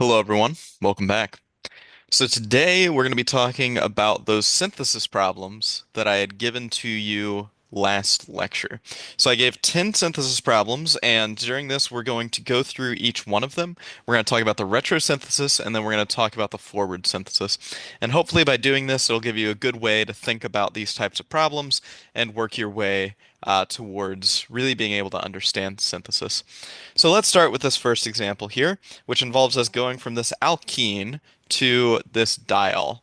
Hello, everyone. Welcome back. So today we're going to be talking about those synthesis problems that I had given to you last lecture. So I gave 10 synthesis problems, and during this we're going to go through each one of them. We're going to talk about the retrosynthesis, and then we're going to talk about the forward synthesis. And hopefully by doing this, it'll give you a good way to think about these types of problems and work your way towards really being able to understand synthesis. So let's start with this first example here, which involves us going from this alkene to this diol.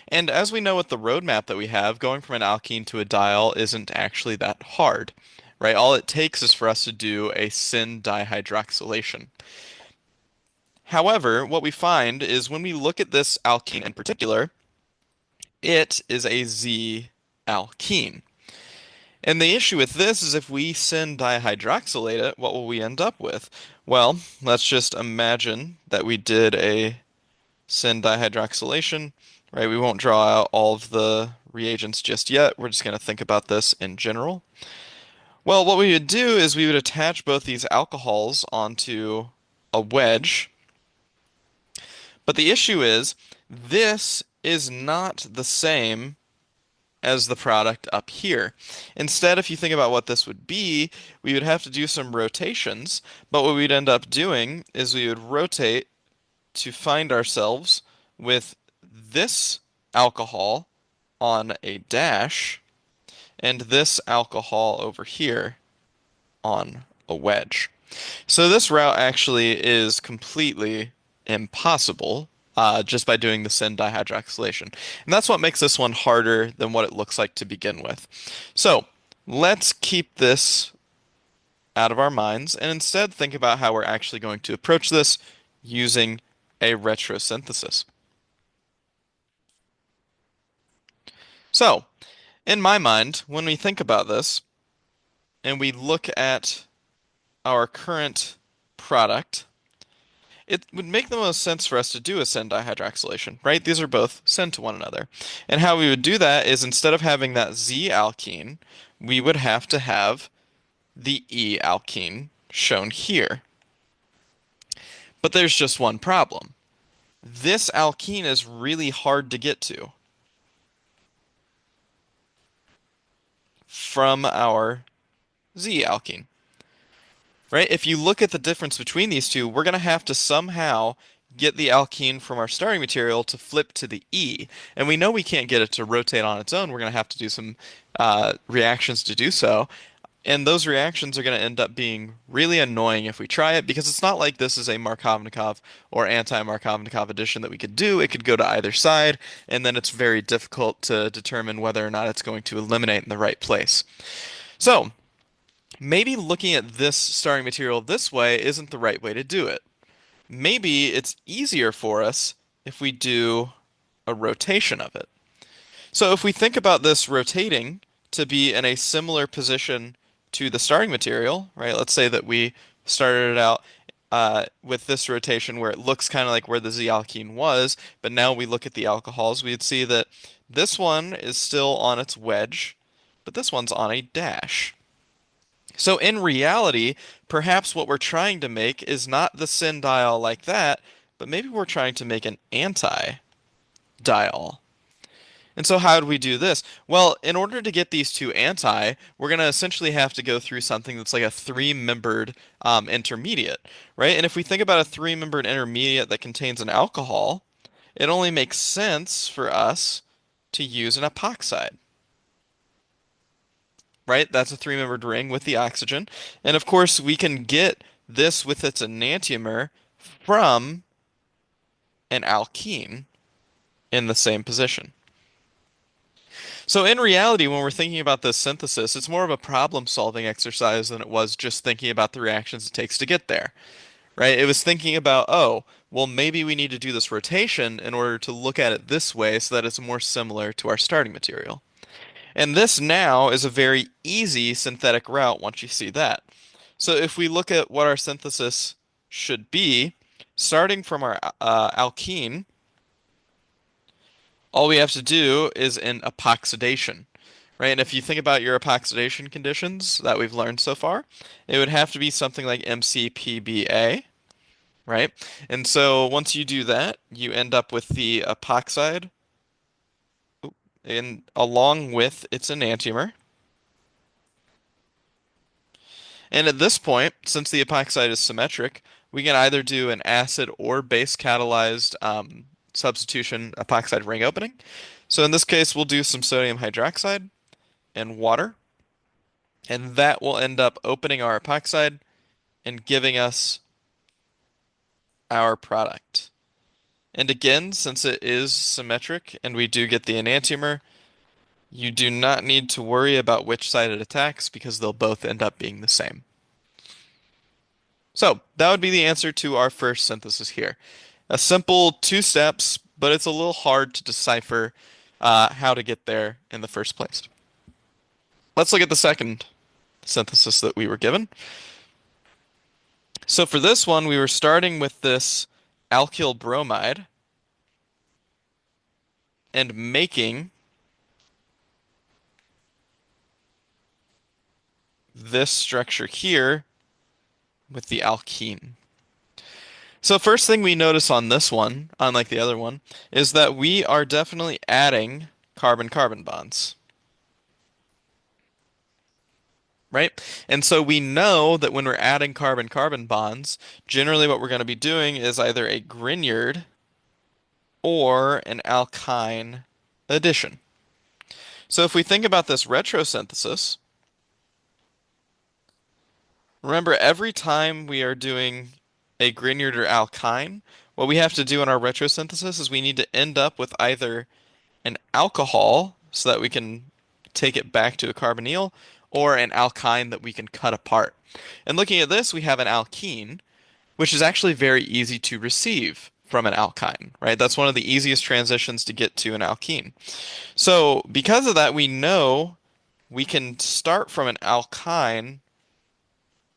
And as we know with the roadmap that we have, going from an alkene to a diol isn't actually that hard, right? All it takes is for us to do a syn dihydroxylation. However, what we find is when we look at this alkene in particular, it is a Z alkene. And the issue with this is if we syn dihydroxylate it, what will we end up with? Well, let's just imagine that we did a syn dihydroxylation, right? We won't draw out all of the reagents just yet. We're just going to think about this in general. Well, what we would do is we would attach both these alcohols onto a wedge, but the issue is this is not the same as the product up here. Instead, if you think about what this would be, we would have to do some rotations, but what we'd end up doing is we would rotate to find ourselves with this alcohol on a dash and this alcohol over here on a wedge. So this route actually is completely impossible just by doing the syn dihydroxylation. And that's what makes this one harder than what it looks like to begin with. So let's keep this out of our minds and instead think about how we're actually going to approach this using a retrosynthesis. So, in my mind, when we think about this and we look at our current product, it would make the most sense for us to do a syn dihydroxylation, right? These are both syn to one another. And how we would do that is instead of having that Z alkene, we would have to have the E alkene shown here. But there's just one problem. This alkene is really hard to get to from our Z alkene, right? If you look at the difference between these two, we're going to have to somehow get the alkene from our starting material to flip to the E. And we know we can't get it to rotate on its own. We're going to have to do some reactions to do so. And those reactions are going to end up being really annoying if we try it because it's not like this is a Markovnikov or anti-Markovnikov addition that we could do. It could go to either side, and then it's very difficult to determine whether or not it's going to eliminate in the right place. So, maybe looking at this starting material this way isn't the right way to do it. Maybe it's easier for us if we do a rotation of it. So if we think about this rotating to be in a similar position to the starting material, right? Let's say that we started it out with this rotation where it looks kind of like where the Z alkene was, but now we look at the alcohols, we'd see that this one is still on its wedge, but this one's on a dash. So in reality, perhaps what we're trying to make is not the syn diol like that, but maybe we're trying to make an anti-diol. And so how do we do this? Well, in order to get these two anti, we're going to essentially have to go through something that's like a three-membered intermediate, right? And if we think about a three-membered intermediate that contains an alcohol, it only makes sense for us to use an epoxide, right? That's a three-membered ring with the oxygen. And of course, we can get this with its enantiomer from an alkene in the same position. So in reality, when we're thinking about this synthesis, it's more of a problem-solving exercise than it was just thinking about the reactions it takes to get there, right? It was thinking about, oh, well, maybe we need to do this rotation in order to look at it this way so that it's more similar to our starting material. And this now is a very easy synthetic route once you see that. So if we look at what our synthesis should be, starting from our alkene, all we have to do is an epoxidation, right? And if you think about your epoxidation conditions that we've learned so far, it would have to be something like MCPBA. right? And so once you do that, you end up with the epoxide and along with its enantiomer. And at this point, since the epoxide is symmetric, we can either do an acid or base catalyzed substitution epoxide ring opening. So in this case, we'll do some sodium hydroxide and water, and that will end up opening our epoxide and giving us our product. And again, since it is symmetric and we do get the enantiomer, you do not need to worry about which side it attacks because they'll both end up being the same. So that would be the answer to our first synthesis here. A simple two steps, but it's a little hard to decipher how to get there in the first place. Let's look at the second synthesis that we were given. So for this one, we were starting with this alkyl bromide and making this structure here with the alkene. So first thing we notice on this one, unlike the other one, is that we are definitely adding carbon-carbon bonds, right? And so we know that when we're adding carbon-carbon bonds, generally what we're going to be doing is either a Grignard or an alkyne addition. So if we think about this retrosynthesis, remember every time we are doing a Grignard or alkyne, what we have to do in our retrosynthesis is we need to end up with either an alcohol so that we can take it back to a carbonyl, or an alkyne that we can cut apart. And looking at this, we have an alkene, which is actually very easy to receive from an alkyne, right? That's one of the easiest transitions to get to an alkene. So because of that, we know we can start from an alkyne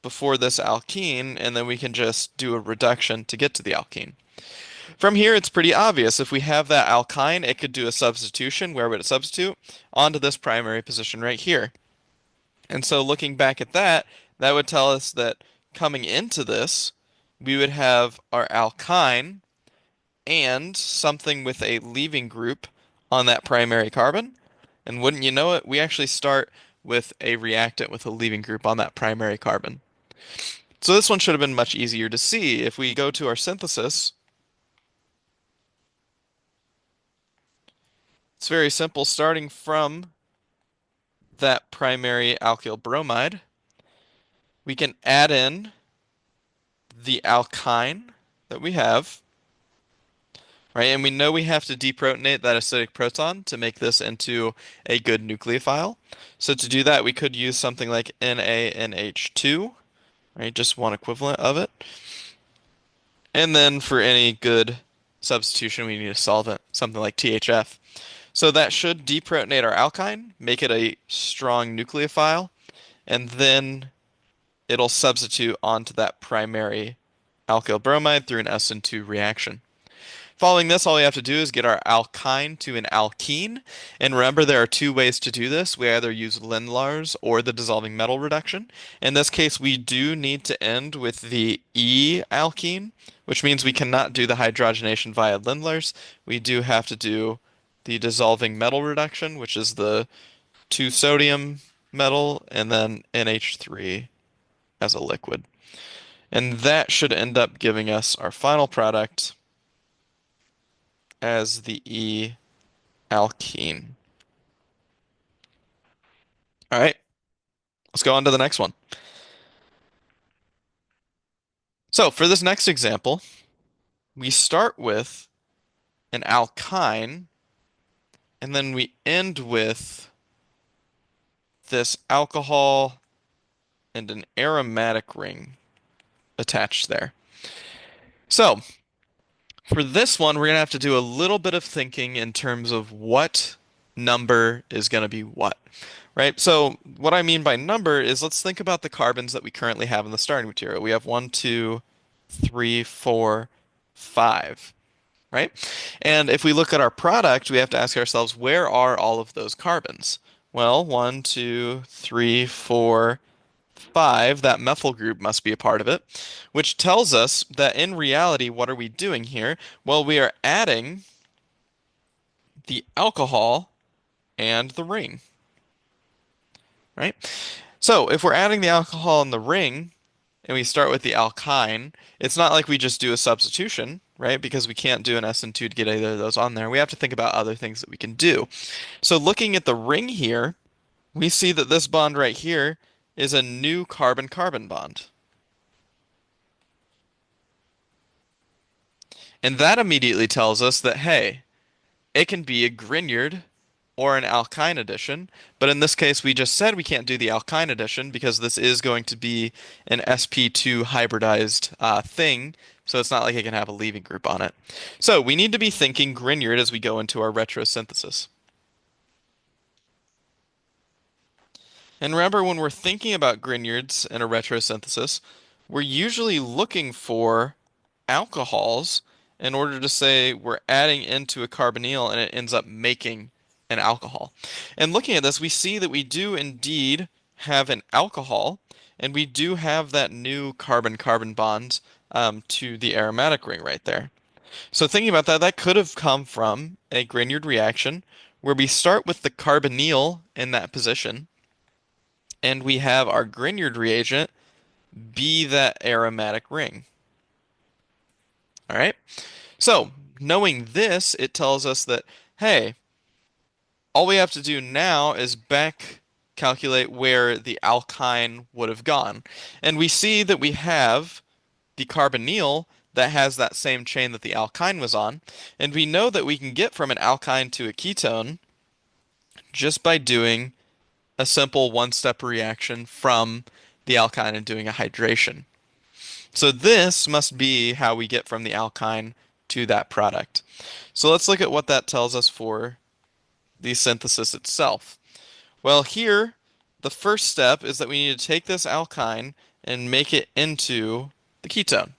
before this alkene, and then we can just do a reduction to get to the alkene. From here, it's pretty obvious. If we have that alkyne, it could do a substitution. Where would it substitute? Onto this primary position right here. And so looking back at that, that would tell us that coming into this, we would have our alkyne and something with a leaving group on that primary carbon. And wouldn't you know it, we actually start with a reactant with a leaving group on that primary carbon. So this one should have been much easier to see. If we go to our synthesis, it's very simple. Starting from that primary alkyl bromide, we can add in the alkyne that we have, right? And we know we have to deprotonate that acidic proton to make this into a good nucleophile. So to do that, we could use something like NaNH2, right? Just one equivalent of it. And then for any good substitution, we need a solvent, something like THF. So that should deprotonate our alkyne, make it a strong nucleophile, and then it'll substitute onto that primary alkyl bromide through an SN2 reaction. Following this, all we have to do is get our alkyne to an alkene. And remember, there are two ways to do this. We either use Lindlar's or the dissolving metal reduction. In this case, we do need to end with the E alkene, which means we cannot do the hydrogenation via Lindlar's. We do have to do the dissolving metal reduction, which is the 2 sodium metal and then NH3 as a liquid. And that should end up giving us our final product as the E alkene. All right, let's go on to the next one. So for this next example, we start with an alkyne, and then we end with this alcohol and an aromatic ring attached there. So for this one, we're going to have to do a little bit of thinking in terms of what number is going to be what, right? So what I mean by number is let's think about the carbons that we currently have in the starting material. We have 1, 2, 3, 4, 5, right? And if we look at our product, we have to ask ourselves, where are all of those carbons? Well, 1, 2, 3, 4, 5, that methyl group must be a part of it, which tells us that in reality, what are we doing here? Well, we are adding the alcohol and the ring, right? So if we're adding the alcohol and the ring, and we start with the alkyne, it's not like we just do a substitution, right? Because we can't do an SN2 to get either of those on there. We have to think about other things that we can do. So looking at the ring here, we see that this bond right here is a new carbon-carbon bond. And that immediately tells us that, hey, it can be a Grignard or an alkyne addition, but in this case we just said we can't do the alkyne addition because this is going to be an sp2 hybridized thing, so it's not like it can have a leaving group on it. So we need to be thinking Grignard as we go into our retrosynthesis. And remember, when we're thinking about Grignards in a retrosynthesis, we're usually looking for alcohols in order to say we're adding into a carbonyl and it ends up making an alcohol. And looking at this, we see that we do indeed have an alcohol, and we do have that new carbon-carbon bond to the aromatic ring right there. So thinking about that, that could have come from a Grignard reaction where we start with the carbonyl in that position, and we have our Grignard reagent be that aromatic ring. All right? So, knowing this, it tells us that, hey, all we have to do now is back calculate where the alkyne would have gone. And we see that we have the carbonyl that has that same chain that the alkyne was on. And we know that we can get from an alkyne to a ketone just by doing a simple one-step reaction from the alkyne and doing a hydration. So this must be how we get from the alkyne to that product. So let's look at what that tells us for the synthesis itself. Well, here, the first step is that we need to take this alkyne and make it into the ketone.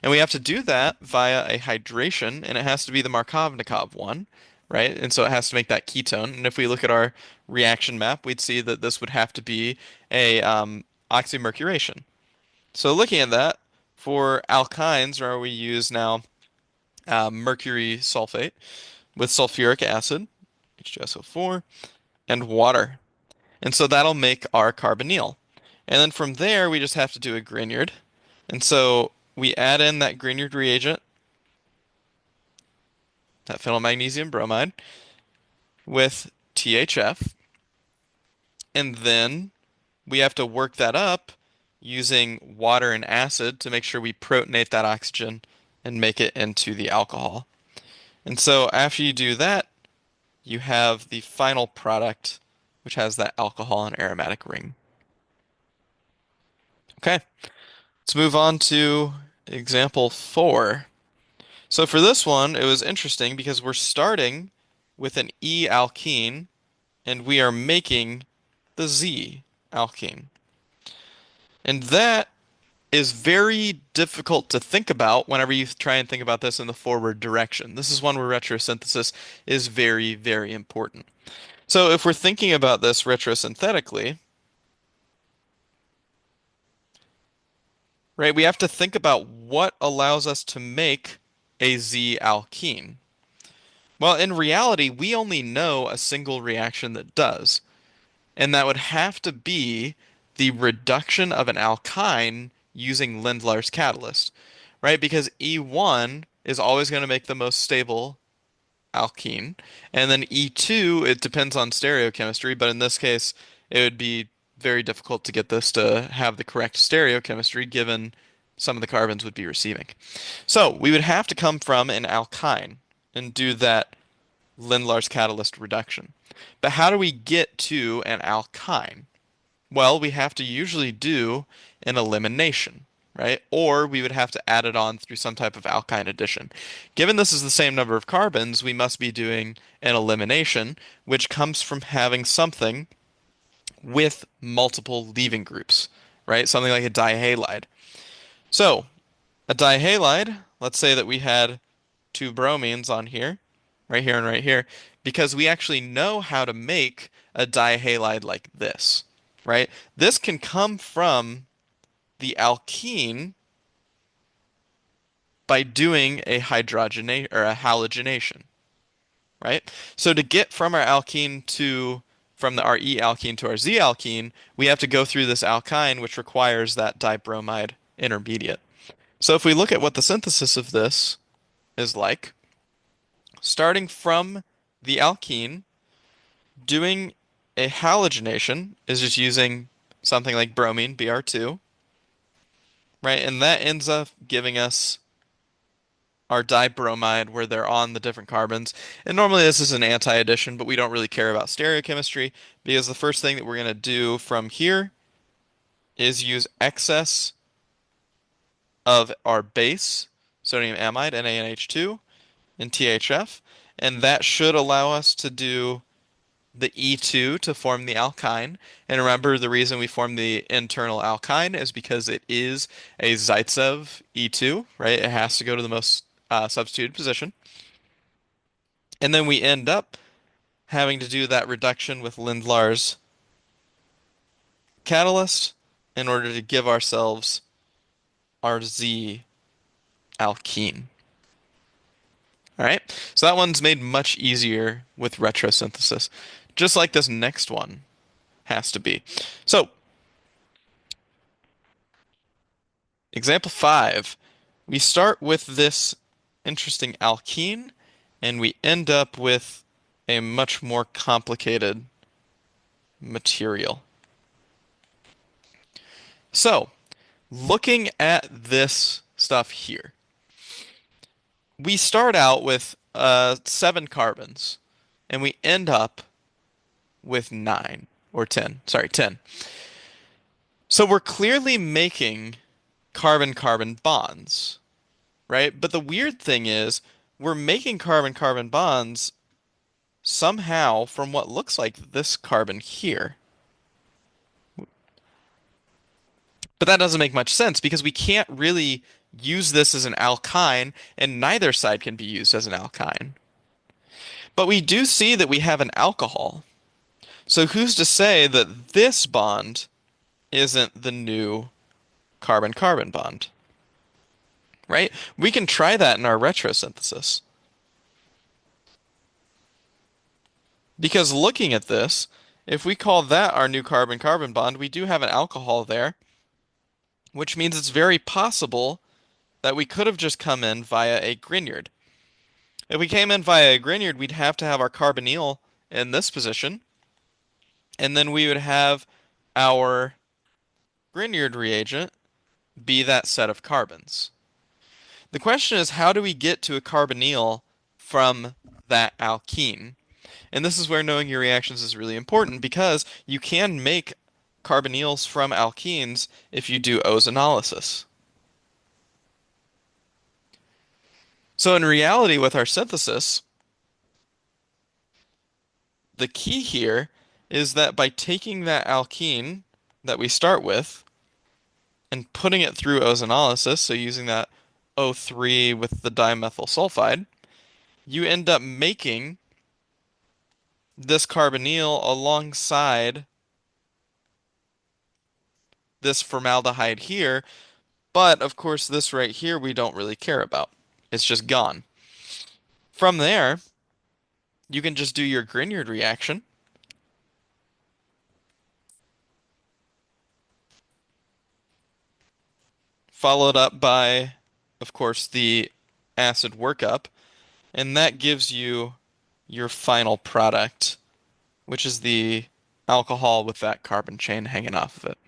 And we have to do that via a hydration, and it has to be the Markovnikov one, right? And so it has to make that ketone. And if we look at our reaction map, we'd see that this would have to be a oxymercuration. So looking at that, for alkynes, where we use now mercury sulfate with sulfuric acid, H2SO4, and water. And so that'll make our carbonyl. And then from there, we just have to do a Grignard. And so we add in that Grignard reagent, that phenylmagnesium bromide, with THF. And then we have to work that up using water and acid to make sure we protonate that oxygen and make it into the alcohol. And so after you do that, you have the final product, which has that alcohol and aromatic ring. Okay, let's move on to example 4. So for this one, it was interesting because we're starting with an E alkene and we are making the Z alkene. And that is very difficult to think about whenever you try and think about this in the forward direction. This is one where retrosynthesis is very, very important. So if we're thinking about this retrosynthetically, right, we have to think about what allows us to make a Z alkene. Well, in reality, we only know a single reaction that does, and that would have to be the reduction of an alkyne using Lindlar's catalyst, right? Because E1 is always going to make the most stable alkene, and then E2, it depends on stereochemistry, but in this case, it would be very difficult to get this to have the correct stereochemistry given some of the carbons would be receiving. So we would have to come from an alkyne and do that Lindlar's catalyst reduction. But how do we get to an alkyne? Well, we have to usually do an elimination, right? Or we would have to add it on through some type of alkyne addition. Given this is the same number of carbons, we must be doing an elimination, which comes from having something with multiple leaving groups, right? Something like a dihalide. So, a dihalide, let's say that we had two bromines on here, right here and right here, because we actually know how to make a dihalide like this, right? This can come from the alkene by doing a hydrogenate or a halogenation, right? So to get from our alkene to from the RE alkene to our Z alkene, we have to go through this alkyne, which requires that dibromide intermediate. So if we look at what the synthesis of this is like, starting from the alkene, doing a halogenation is just using something like bromine, Br2, right? And that ends up giving us our dibromide where they're on the different carbons. And normally this is an anti-addition, but we don't really care about stereochemistry because the first thing that we're going to do from here is use excess of our base, sodium amide, NaNH2, and THF, and that should allow us to do the E2 to form the alkyne. And remember, the reason we form the internal alkyne is because it is a Zaitsev E2, right? It has to go to the most substituted position. And then we end up having to do that reduction with Lindlar's catalyst in order to give ourselves our Z alkene. All right, so that one's made much easier with retrosynthesis, just like this next one has to be. So, example 5, we start with this interesting alkene, and we end up with a much more complicated material. So, looking at this stuff here, we start out with 7 carbons, and we end up with 9 or 10. Sorry, 10. So we're clearly making carbon-carbon bonds, right? But the weird thing is we're making carbon-carbon bonds somehow from what looks like this carbon here. But that doesn't make much sense because we can't really use this as an alkyne, and neither side can be used as an alkyne. But we do see that we have an alcohol. So who's to say that this bond isn't the new carbon-carbon bond? Right? We can try that in our retrosynthesis. Because looking at this, if we call that our new carbon-carbon bond, we do have an alcohol there, which means it's very possible that we could have just come in via a Grignard. If we came in via a Grignard, we'd have to have our carbonyl in this position, and then we would have our Grignard reagent be that set of carbons. The question is, how do we get to a carbonyl from that alkene? And this is where knowing your reactions is really important because you can make carbonyls from alkenes if you do ozonolysis. So in reality, with our synthesis, the key here is that by taking that alkene that we start with and putting it through ozonolysis, so using that O3 with the dimethyl sulfide, you end up making this carbonyl alongside this formaldehyde here, but of course this right here we don't really care about. It's just gone. From there, you can just do your Grignard reaction. Followed up by, of course, the acid workup, and that gives you your final product, which is the alcohol with that carbon chain hanging off of it.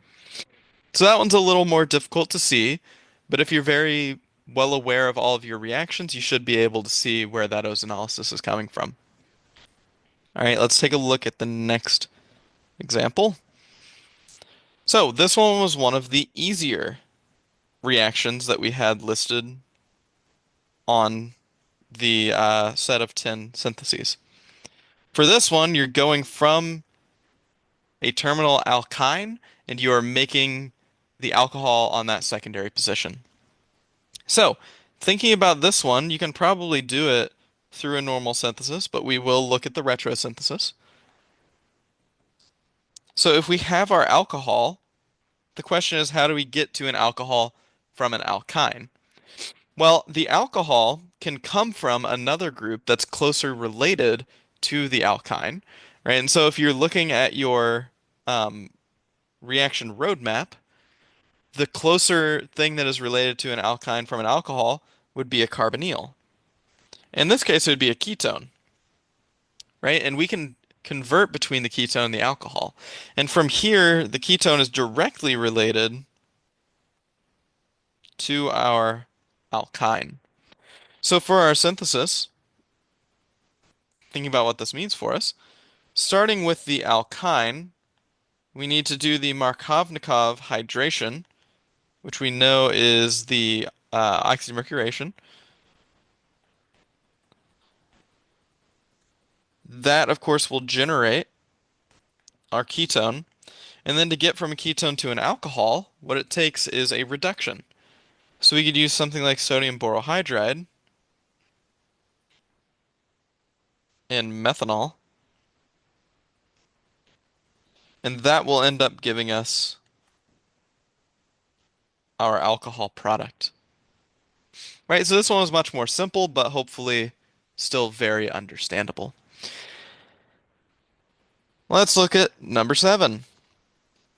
So that one's a little more difficult to see, but if you're very well aware of all of your reactions, you should be able to see where that ozonolysis is coming from. All right, let's take a look at the next example. So this one was one of the easier reactions that we had listed on the set of 10 syntheses. For this one, you're going from a terminal alkyne and you are making the alcohol on that secondary position. So, thinking about this one, you can probably do it through a normal synthesis, but we will look at the retrosynthesis. So if we have our alcohol, the question is how do we get to an alcohol from an alkyne? Well, the alcohol can come from another group that's closer related to the alkyne, right? And so if you're looking at your um, reaction roadmap, the closer thing that is related to an alkyne from an alcohol would be a carbonyl. In this case, it would be a ketone, right? And we can convert between the ketone and the alcohol. And from here, the ketone is directly related to our alkyne. So for our synthesis, thinking about what this means for us, starting with the alkyne, we need to do the Markovnikov hydration, which we know is the oxymercuration. That, of course, will generate our ketone. And then to get from a ketone to an alcohol, what it takes is a reduction. So we could use something like sodium borohydride and methanol, and that will end up giving us our alcohol product. Right, so this one was much more simple, but hopefully still very understandable. Let's look at number 7.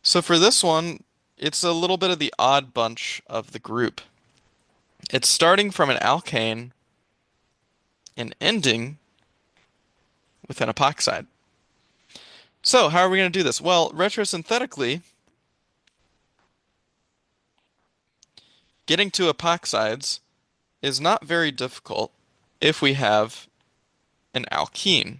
So for this one, it's a little bit of the odd bunch of the group. It's starting from an alkane and ending with an epoxide. So how are we going to do this? Well, retrosynthetically, getting to epoxides is not very difficult if we have an alkene.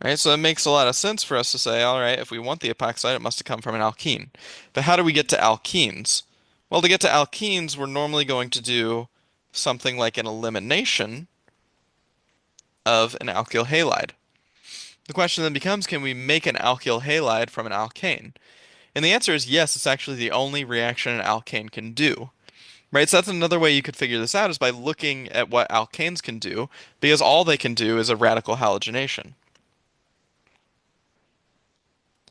Right, so it makes a lot of sense for us to say, all right, if we want the epoxide, it must have come from an alkene. But how do we get to alkenes? Well, to get to alkenes, we're normally going to do something like an elimination of an alkyl halide. The question then becomes, can we make an alkyl halide from an alkane? And the answer is yes, it's actually the only reaction an alkane can do. Right, so that's another way you could figure this out is by looking at what alkanes can do, because all they can do is a radical halogenation.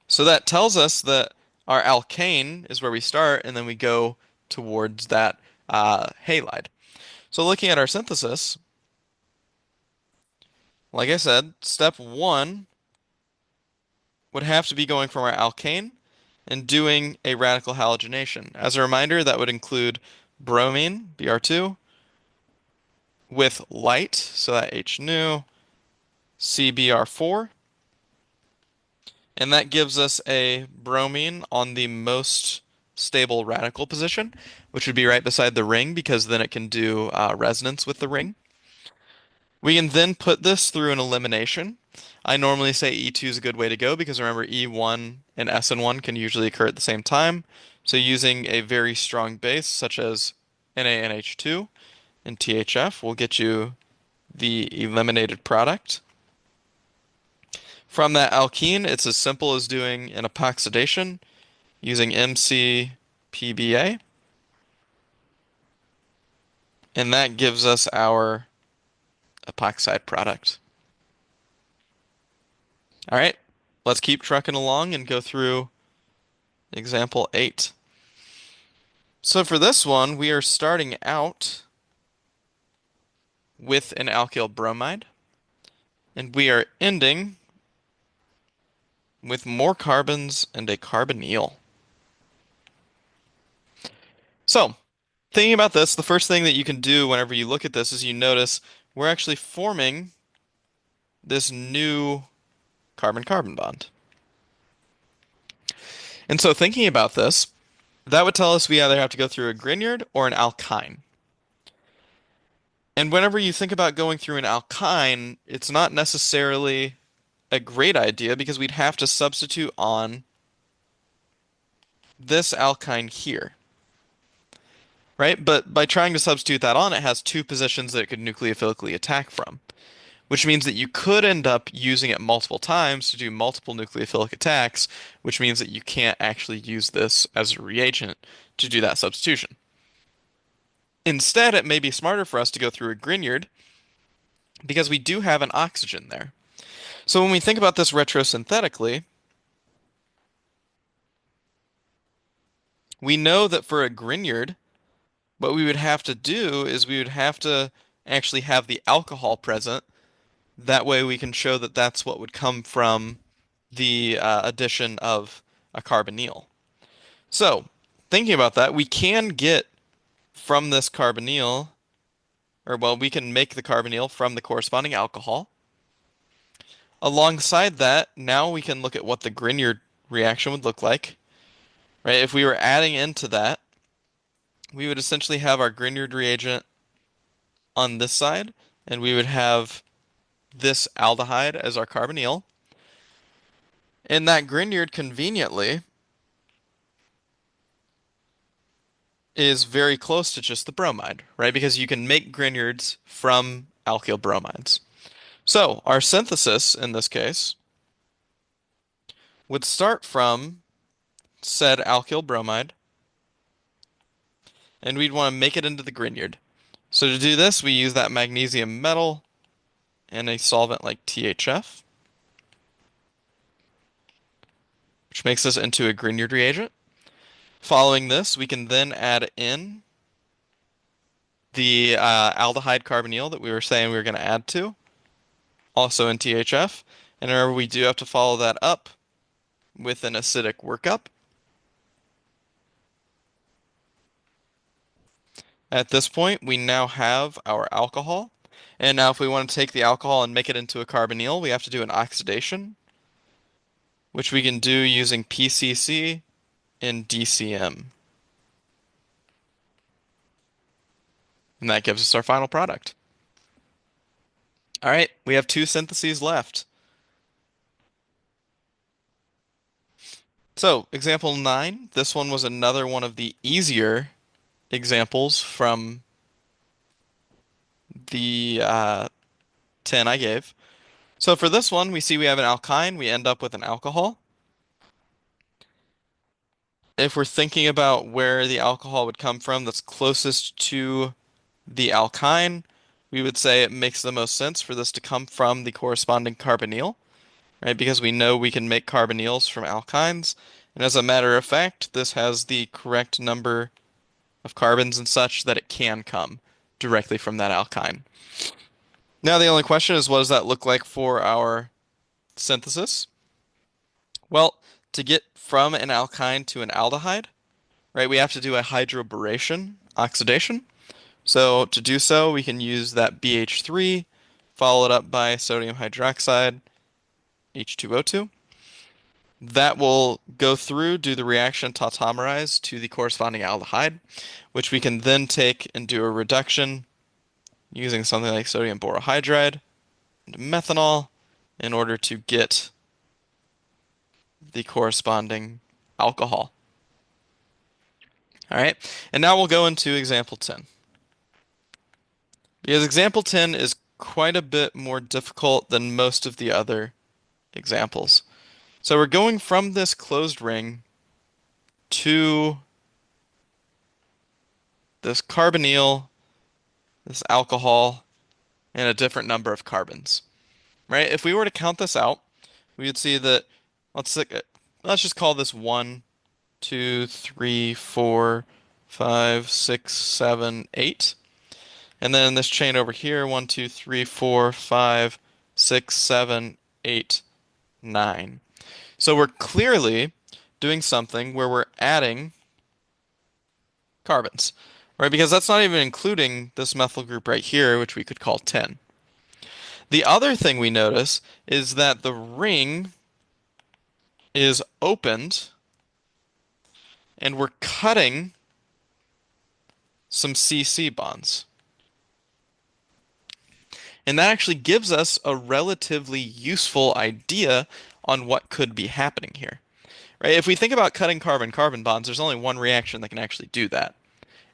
So that tells us that our alkane is where we start, and then we go towards that halide. So looking at our synthesis, like I said, step 1 would have to be going from our alkane and doing a radical halogenation. As a reminder, that would include bromine, Br2, with light, so that H nu, CBr4, and that gives us a bromine on the most stable radical position, which would be right beside the ring because then it can do resonance with the ring. We can then put this through an elimination. I normally say E2 is a good way to go because remember E1 and SN1 can usually occur at the same time. So using a very strong base such as NaNH2 and THF will get you the eliminated product. From that alkene, it's as simple as doing an epoxidation using MCPBA, and that gives us our epoxide product. All right, let's keep trucking along and go through example 8. So for this one, we are starting out with an alkyl bromide, and we are ending with more carbons and a carbonyl. So, thinking about this, the first thing that you can do whenever you look at this is you notice we're actually forming this new carbon-carbon bond. And so thinking about this, that would tell us we either have to go through a Grignard or an alkyne. And whenever you think about going through an alkyne, it's not necessarily a great idea because we'd have to substitute on this alkyne here, right? But by trying to substitute that on, it has two positions that it could nucleophilically attack from, which means that you could end up using it multiple times to do multiple nucleophilic attacks, which means that you can't actually use this as a reagent to do that substitution. Instead, it may be smarter for us to go through a Grignard because we do have an oxygen there. So when we think about this retrosynthetically, We know that for a Grignard, what we would have to do is we would have to actually have the alcohol present. That way we can show that that's what would come from the addition of a carbonyl. So, thinking about that, we can get from this carbonyl, or well, we can make the carbonyl from the corresponding alcohol. Alongside that, now we can look at what the Grignard reaction would look like, right? If we were adding into that, we would essentially have our Grignard reagent on this side, and we would have this aldehyde as our carbonyl. And that Grignard conveniently is very close to just the bromide, right? Because you can make Grignards from alkyl bromides. So our synthesis in this case would start from said alkyl bromide, and we'd want to make it into the Grignard. So to do this, we use that magnesium metal and a solvent like THF, which makes this into a Grignard reagent. Following this, we can then add in the aldehyde carbonyl that we were saying we were going to add to, also in THF. And remember, we do have to follow that up with an acidic workup. At this point, we now have our alcohol. And now if we want to take the alcohol and make it into a carbonyl, we have to do an oxidation, which we can do using PCC and DCM. And that gives us our final product. All right, we have two syntheses left. So, example 9, this one was another one of the easier examples from the 10 I gave. So for this one, we see we have an alkyne, we end up with an alcohol. If we're thinking about where the alcohol would come from that's closest to the alkyne, we would say it makes the most sense for this to come from the corresponding carbonyl, right? Because we know we can make carbonyls from alkynes. And as a matter of fact, this has the correct number of carbons and such that it can come directly from that alkyne. Now the only question is, what does that look like for our synthesis? Well, to get from an alkyne to an aldehyde, right, we have to do a hydroboration oxidation. So to do so, we can use that BH3, followed up by sodium hydroxide, H2O2. That will go through, do the reaction, tautomerize to the corresponding aldehyde, which we can then take and do a reduction using something like sodium borohydride and methanol in order to get the corresponding alcohol. All right, and now we'll go into example 10. Because example 10 is quite a bit more difficult than most of the other examples. So we're going from this closed ring to this carbonyl, this alcohol, and a different number of carbons, right? If we were to count this out, we would see that let's just call this 1, 2, 3, 4, 5, 6, 7, 8. And then this chain over here, 1, 2, 3, 4, 5, 6, 7, 8, 9. So we're clearly doing something where we're adding carbons, right? Because that's not even including this methyl group right here, which we could call 10. The other thing we notice is that the ring is opened and we're cutting some CC bonds. And that actually gives us a relatively useful idea on what could be happening here. Right? If we think about cutting carbon-carbon bonds, there's only one reaction that can actually do that.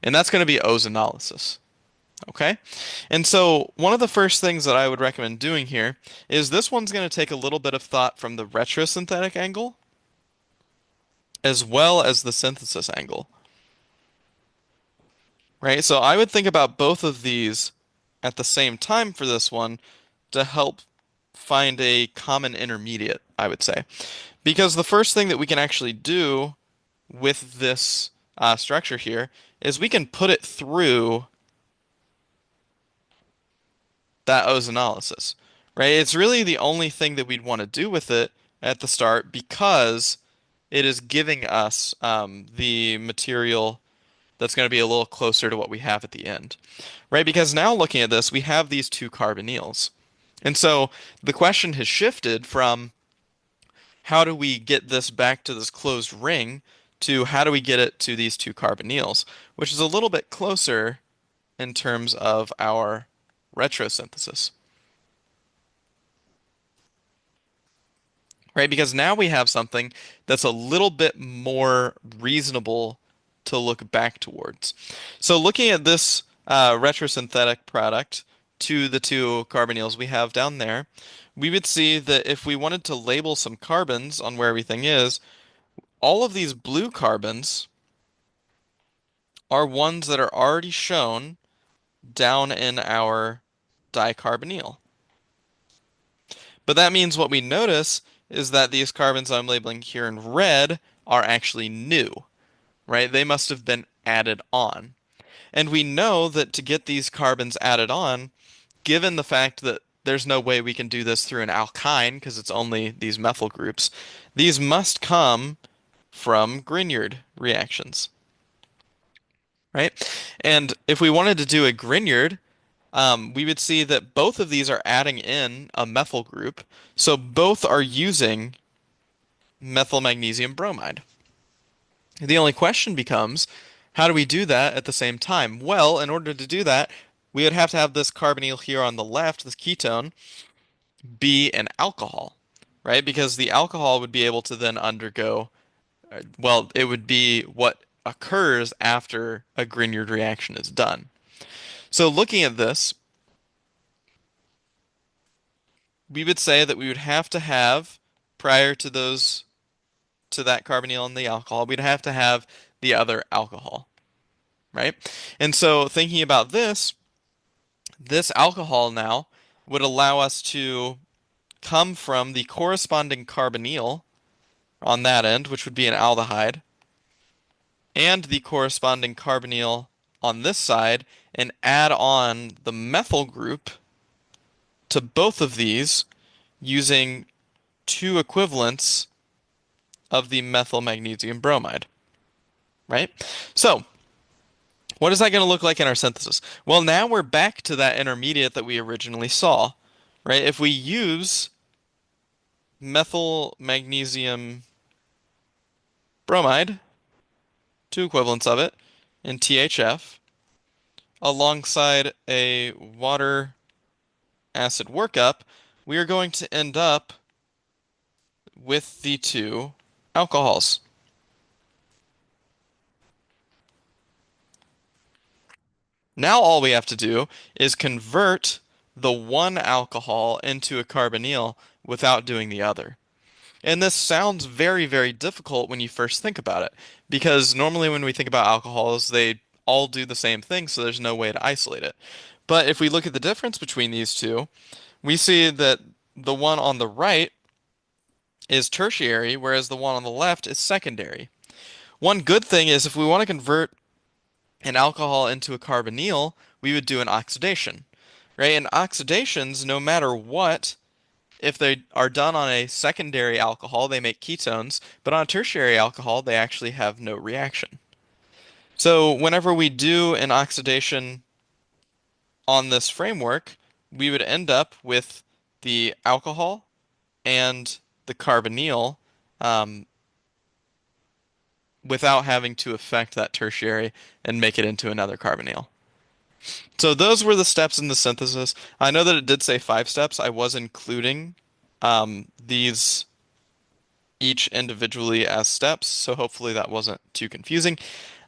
And that's going to be ozonolysis. Okay? And so one of the first things that I would recommend doing here is this one's going to take a little bit of thought from the retrosynthetic angle as well as the synthesis angle. Right? So I would think about both of these at the same time for this one to help find a common intermediate, I would say. Because the first thing that we can actually do with this structure here is we can put it through that ozonolysis, right? It's really the only thing that we'd want to do with it at the start because it is giving us the material that's going to be a little closer to what we have at the end, right? Because now looking at this, we have these two carbonyls. And so the question has shifted from how do we get this back to this closed ring to how do we get it to these two carbonyls, which is a little bit closer in terms of our retrosynthesis, right? Because now we have something that's a little bit more reasonable to look back towards. So looking at this retrosynthetic product to the two carbonyls we have down there, we would see that if we wanted to label some carbons on where everything is, all of these blue carbons are ones that are already shown down in our dicarbonyl. But that means what we notice is that these carbons I'm labeling here in red are actually new, right? They must have been added on. And we know that to get these carbons added on, given the fact that there's no way we can do this through an alkyne because it's only these methyl groups, these must come from Grignard reactions, right? And if we wanted to do a Grignard, we would see that both of these are adding in a methyl group, so both are using methyl magnesium bromide. The only question becomes, how do we do that at the same time? Well, in order to do that, we would have to have this carbonyl here on the left, this ketone, be an alcohol, right? Because the alcohol would be able to then undergo, well, it would be what occurs after a Grignard reaction is done. So looking at this, we would say that we would have to have, prior to those, to that carbonyl and the alcohol, we'd have to have the other alcohol, right? And so thinking about this, this alcohol now would allow us to come from the corresponding carbonyl on that end, which would be an aldehyde, and the corresponding carbonyl on this side, and add on the methyl group to both of these using two equivalents of the methyl magnesium bromide, right? So, what is that going to look like in our synthesis? Well, now we're back to that intermediate that we originally saw, right? If we use methyl magnesium bromide, two equivalents of it, in THF, alongside a water acid workup, we are going to end up with the two alcohols. Now all we have to do is convert the one alcohol into a carbonyl without doing the other. And this sounds very, very difficult when you first think about it, because normally when we think about alcohols, they all do the same thing, so there's no way to isolate it. But if we look at the difference between these two, we see that the one on the right is tertiary, whereas the one on the left is secondary. One good thing is if we want to convert an alcohol into a carbonyl, we would do an oxidation, right? And oxidations, no matter what, if they are done on a secondary alcohol, they make ketones, but on a tertiary alcohol, they actually have no reaction. So whenever we do an oxidation on this framework, we would end up with the alcohol and the carbonyl um, without having to affect that tertiary and make it into another carbonyl. So those were the steps in the synthesis. I know that it did say 5 steps. I was including these each individually as steps, so hopefully that wasn't too confusing.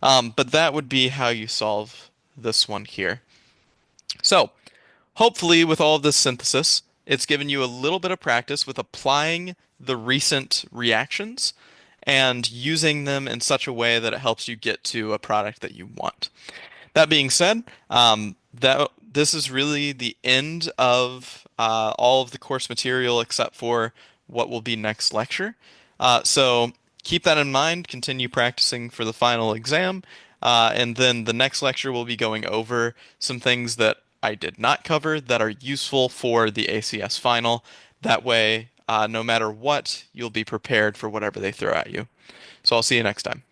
But that would be how you solve this one here. So hopefully with all of this synthesis, it's given you a little bit of practice with applying the recent reactions and using them in such a way that it helps you get to a product that you want. That being said, that this is really the end of all of the course material except for what will be next lecture. So keep that in mind, continue practicing for the final exam, and then the next lecture we'll be going over some things that I did not cover that are useful for the ACS final. That way, no matter what, you'll be prepared for whatever they throw at you. So I'll see you next time.